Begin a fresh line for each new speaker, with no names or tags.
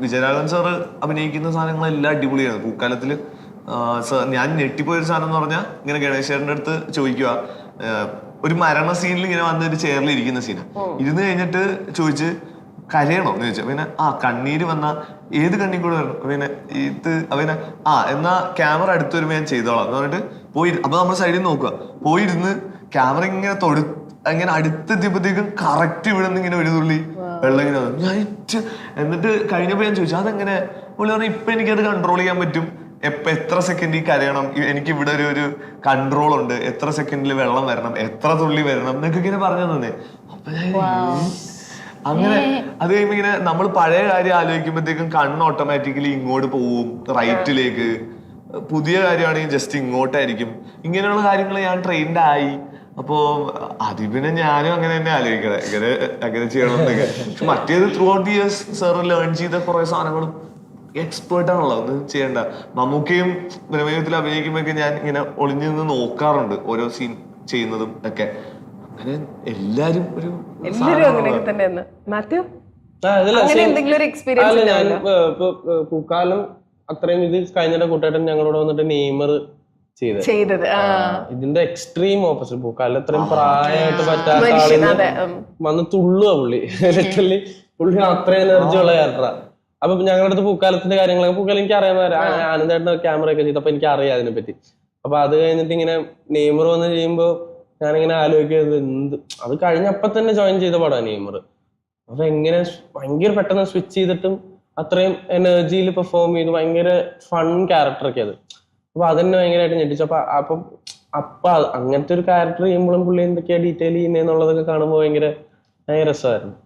Vijayaraghavan sir അഭിനയിക്കുന്ന സാധനങ്ങളെല്ലാം അടിപൊളിയാണ്. പൂക്കാലത്തില് ഞാൻ ഞെട്ടിപ്പോയൊരു സാധനം എന്ന് പറഞ്ഞാൽ ഇങ്ങനെ ഗണേശേട്ടൻ്റെ അടുത്ത് ചോദിക്കുക, ഒരു മരണ സീനിൽ ഇങ്ങനെ വന്ന് ഒരു ചെയറിൽ ഇരിക്കുന്ന സീനാണ്. ഇരുന്ന് കഴിഞ്ഞിട്ട് ചോദിച്ച് കരയണോ എന്ന് ചോദിച്ചു. പിന്നെ കണ്ണീര് വന്ന ഏത് കണ്ണീർ കൂടെ വരണം, പിന്നെ ഇത് പിന്നെ എന്നാ ക്യാമറ അടുത്ത് വരുമ്പോ ഞാൻ ചെയ്തോളാം എന്ന് പറഞ്ഞിട്ട് പോയി. അപ്പൊ നമ്മൾ സൈഡിൽ നോക്കുക, പോയിരുന്ന് ക്യാമറ ഇങ്ങനെ ഇങ്ങനെ അടുത്തെത്തിയപ്പോഴത്തേക്കും കറക്റ്റ് ഇവിടെ നിന്ന് ഇങ്ങനെ ഒരു തുള്ളി വെള്ളം ഇങ്ങനെ ഞാൻ എന്നിട്ട് കഴിഞ്ഞപ്പോ ഞാൻ ചോദിച്ചു അതെങ്ങനെ. പുള്ളി പറഞ്ഞു ഇപ്പൊ എനിക്കത് കൺട്രോൾ ചെയ്യാൻ പറ്റും, എത്ര സെക്കൻഡിൽ കരയണം, എനിക്ക് ഇവിടെ ഒരു കൺട്രോൾ ഉണ്ട്, എത്ര സെക്കൻഡിൽ വെള്ളം വരണം, എത്ര തുള്ളി വരണം എന്നൊക്കെ ഇങ്ങനെ പറഞ്ഞു തന്നെ. അപ്പൊ അങ്ങനെ അത് കഴിയുമ്പോ ഇങ്ങനെ നമ്മൾ പഴയ കാര്യം ആലോചിക്കുമ്പോഴത്തേക്കും കണ്ണ് ഓട്ടോമാറ്റിക്കലി ഇങ്ങോട്ട് പോവും, റൈറ്റിലേക്ക്. പുതിയ കാര്യമാണെങ്കിൽ ജസ്റ്റ് ഇങ്ങോട്ടായിരിക്കും. ഇങ്ങനെയുള്ള കാര്യങ്ങൾ ഞാൻ ട്രെയിൻഡ് ആയി. അപ്പോ അതിൽ പിന്നെ ഞാനും അങ്ങനെ തന്നെ ആലോചിക്കണേ അങ്ങനെ ചെയ്യണമെന്നൊക്കെ. പക്ഷെ മറ്റേത് through out the years sir learn ചെയ്ത കുറെ സാധനങ്ങളും എക്സ്പേർട്ട് ആണല്ലോ, ഒന്നും ചെയ്യണ്ട. മമ്മൂക്കയും പ്രമേയത്തിൽ അഭിനയിക്കുമ്പോഴൊക്കെ ഞാൻ ഇങ്ങനെ ഒളിഞ്ഞു നിന്ന് നോക്കാറുണ്ട് ഓരോ സീൻ ചെയ്യുന്നതും ഒക്കെ. അങ്ങനെ എല്ലാരും
പൂക്കാലം അത്രയും ഇത് കഴിഞ്ഞ കൂട്ടായിട്ട് ഞങ്ങളോട് വന്നിട്ട് നെയ്മർ ചെയ്തത് ഇതിന്റെ എക്സ്ട്രീം ഓപ്പോസിറ്റ്. പൂക്കാലം അത്രയും പ്രായമായിട്ട് പറ്റാത്ത ആളിന് വന്ന് തുള്ളുക പുള്ളി. ലിറ്ററലി പുള്ളി അത്രയും എനർജി ഉള്ള ക്യാരക്ടറാ. അപ്പൊ ഞങ്ങളുടെ അടുത്ത് പൂക്കാലത്തിന്റെ കാര്യങ്ങളൊക്കെ പൂക്കാലം എനിക്ക് അറിയാവുന്ന ആനന്ദേട്ട ക്യാമറ ഒക്കെ ചെയ്തപ്പോ എനിക്ക് അറിയാം അതിനെ പറ്റി. അപ്പൊ അത് കഴിഞ്ഞിട്ട് ഇങ്ങനെ നെയ്മർ വന്ന് ചെയ്യുമ്പോ ഞാനിങ്ങനെ ആലോചിക്കുന്നത് അത് കഴിഞ്ഞപ്പോ തന്നെ ജോയിൻ ചെയ്ത പടമാണ് നെയ്മർ. അപ്പൊ എങ്ങനെ ഭയങ്കര പെട്ടെന്ന് സ്വിച്ച് ചെയ്തിട്ടും അത്രയും എനർജിയിൽ പെർഫോം ചെയ്ത് ഭയങ്കര ഫൺ ക്യാരക്ടറൊക്കെ അത്. അപ്പൊ അതെന്നെ ഭയങ്കരമായിട്ട് ഞെട്ടിച്ചു. അപ്പൊ അങ്ങനത്തെ ഒരു ക്യാരക്ടർ ചെയ്യുമ്പോഴും പുള്ളി എന്തൊക്കെയാ ഡീറ്റെയിൽ ചെയ്യുന്നതെന്നുള്ളതൊക്കെ കാണുമ്പോൾ ഭയങ്കര രസമായിരുന്നു.